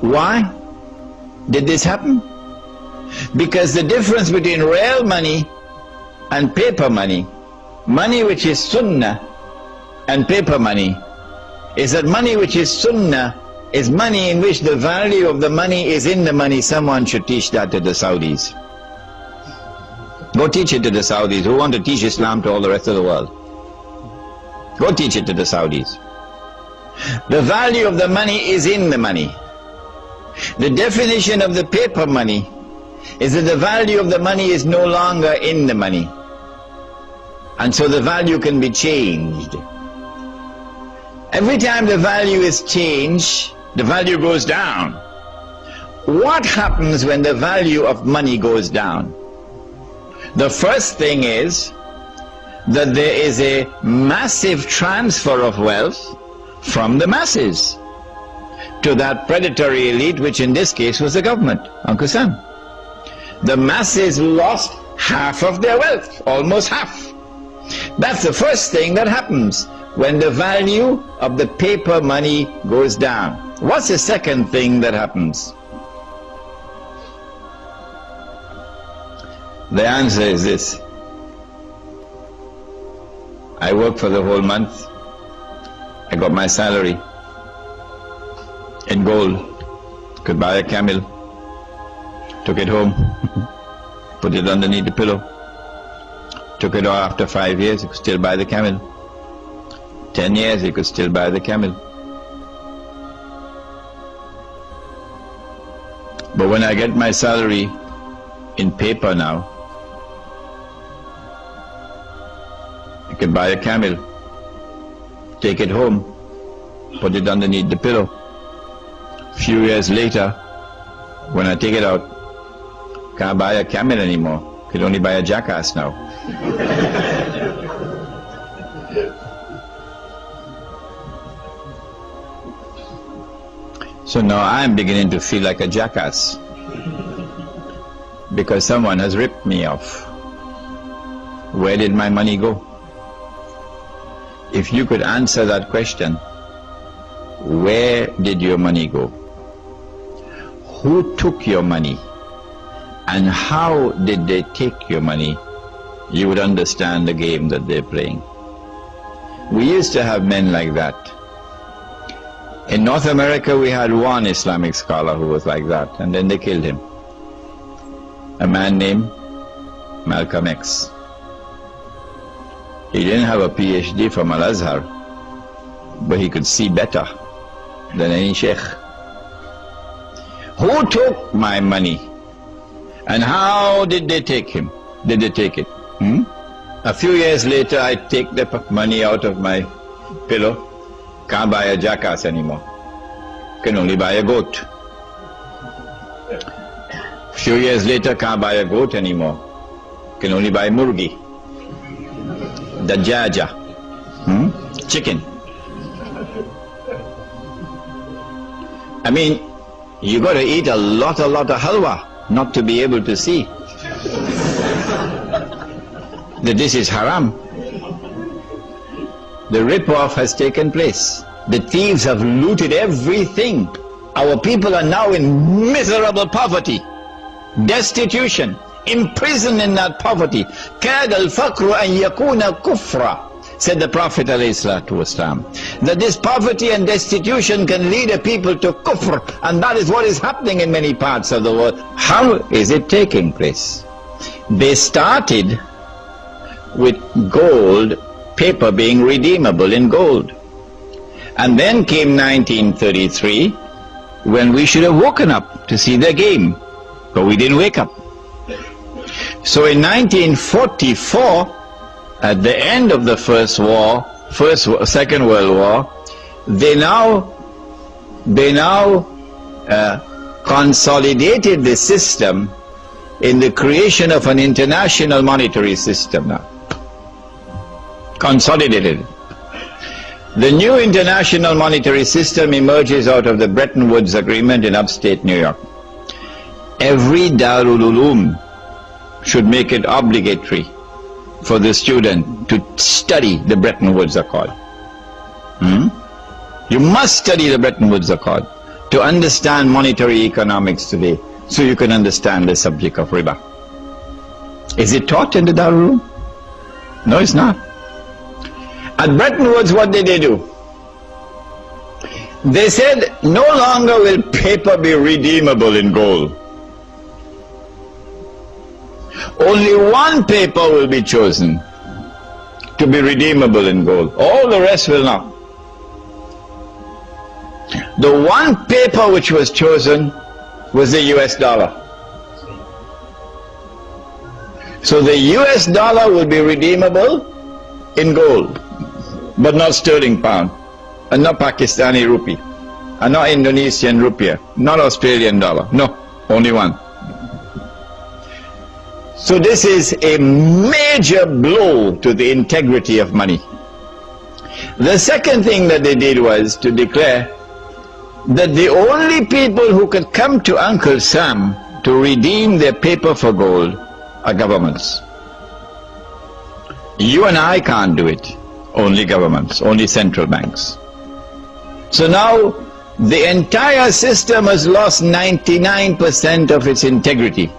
Why did this happen? Because the difference between real money and paper money, money which is sunnah and paper money, is that money which is sunnah is money in which the value of the money is in the money. Someone should teach that to the Saudis. Go teach it to the Saudis who want to teach Islam to all the rest of the world. Go teach it to the Saudis. The value of the money is in the money. The definition of the paper money is that the value of the money is no longer in the money, and so the value can be changed. Every time the value is changed, the value goes down. What happens when the value of money goes down? The first thing is that there is a massive transfer of wealth from the masses to that predatory elite, which in this case was the government, Uncle Sam. The masses lost half of their wealth, almost half. That's the first thing that happens when the value of the paper money goes down. What's the second thing that happens? The answer is this. I worked for the whole month. I got my salary in gold. Could buy a camel. Took it home. Put it underneath the pillow. Took it off after 5 years. You could still buy the camel. 10 years, you could still buy the camel. But when I get my salary in paper now, you can buy a camel, take it home, put it underneath the pillow. Few years later, when I take it out, can't buy a camel anymore, can only buy a jackass now. So now I'm beginning to feel like a jackass, because someone has ripped me off. Where did my money go? If you could answer that question, where did your money go? Who took your money? And how did they take your money? You would understand the game that they're playing. We used to have men like that. In North America we had one Islamic scholar who was like that, and then they killed him. A man named Malcolm X. He didn't have a PhD from Al-Azhar, but he could see better than any Sheikh. Who took my money? And how did they take him? Did they take it? A few years later I take the money out of my pillow. Can't buy a jackass anymore. Can only buy a goat. Few years later, can't buy a goat anymore. Can only buy murgi. Dajaja. Chicken. I mean, you got to eat a lot of halwa not to be able to see that this is haram. The rip-off has taken place. The thieves have looted everything. Our people are now in miserable poverty, destitution, imprisoned in that poverty. كَادَ الْفَقْرُ أَنْ يَكُونَ كُفْرًا, said the Prophet ﷺ, that this poverty and destitution can lead a people to kufr, and that is what is happening in many parts of the world. How is it taking place? They started with gold, paper being redeemable in gold. And then came 1933, when we should have woken up to see the game, but we didn't wake up. So in 1944, at the end of the Second World War, they now consolidated the system in the creation of an international monetary system now. Consolidated. The new international monetary system emerges out of the Bretton Woods Agreement in upstate New York. Every Darul Uloom should make it obligatory for the student to study the Bretton Woods Accord. You must study the Bretton Woods Accord. to understand monetary economics today, so you can understand the subject of riba. Is it taught in the Darul Room? No, it's not. At Bretton Woods, what did they do? They said, no longer will paper be redeemable in gold. Only one paper will be chosen to be redeemable in gold. All the rest will not. The one paper which was chosen was the US dollar. So the US dollar will be redeemable in gold, but not sterling pound, and not Pakistani rupee, and not Indonesian rupiah, not Australian dollar. No, only one. So this is a major blow to the integrity of money. The second thing that they did was to declare that the only people who could come to Uncle Sam to redeem their paper for gold are governments. You and I can't do it. Only governments, only central banks. So now the entire system has lost 99% of its integrity.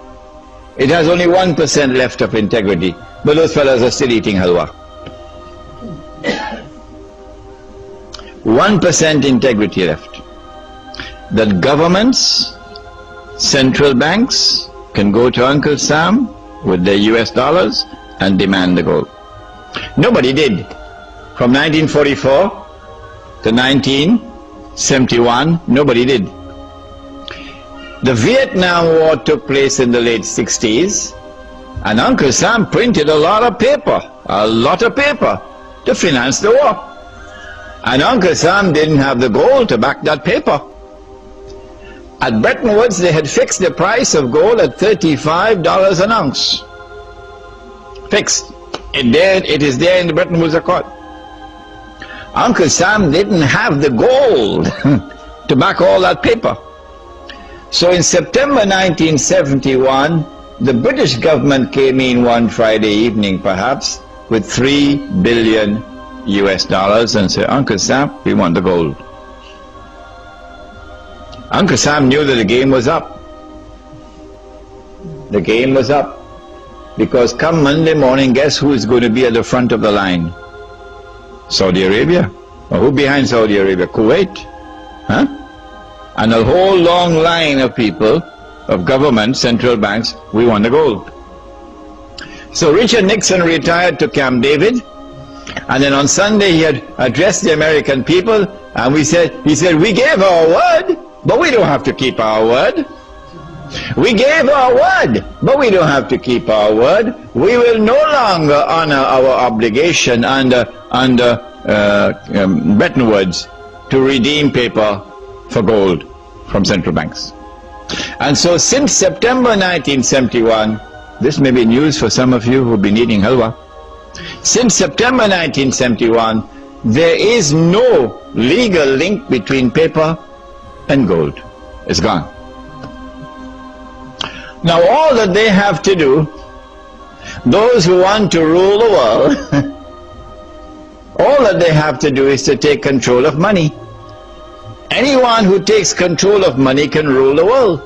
It has only 1% left of integrity, but those fellows are still eating halwa. 1% integrity left. That governments, central banks can go to Uncle Sam with their US dollars and demand the gold. Nobody did. From 1944 to 1971, nobody did. The Vietnam War took place in the late 60s, and Uncle Sam printed a lot of paper to finance the war. And Uncle Sam didn't have the gold to back that paper. At Bretton Woods, they had fixed the price of gold at $35 an ounce. Fixed. It is there in the Bretton Woods Accord. Uncle Sam didn't have the gold to back all that paper. So in September 1971, the British government came in one Friday evening perhaps with $3 billion and said, Uncle Sam, we want the gold. Uncle Sam knew that the game was up. The game was up. Because come Monday morning, guess who is going to be at the front of the line? Saudi Arabia. Or who behind Saudi Arabia? Kuwait. Huh? And a whole long line of people, of government, central banks, we want the gold. So Richard Nixon retired to Camp David, and then on Sunday he had addressed the American people, and he said, we gave our word, but we don't have to keep our word. We gave our word, but we don't have to keep our word. We will no longer honor our obligation under Bretton Woods to redeem paper for gold from central banks. And so since September 1971, this may be news for some of you who have been eating halwa. Since September 1971, there is no legal link between paper and gold. It's gone. Now all that they have to do, those who want to rule the world, all that they have to do is to take control of money. Anyone who takes control of money can rule the world.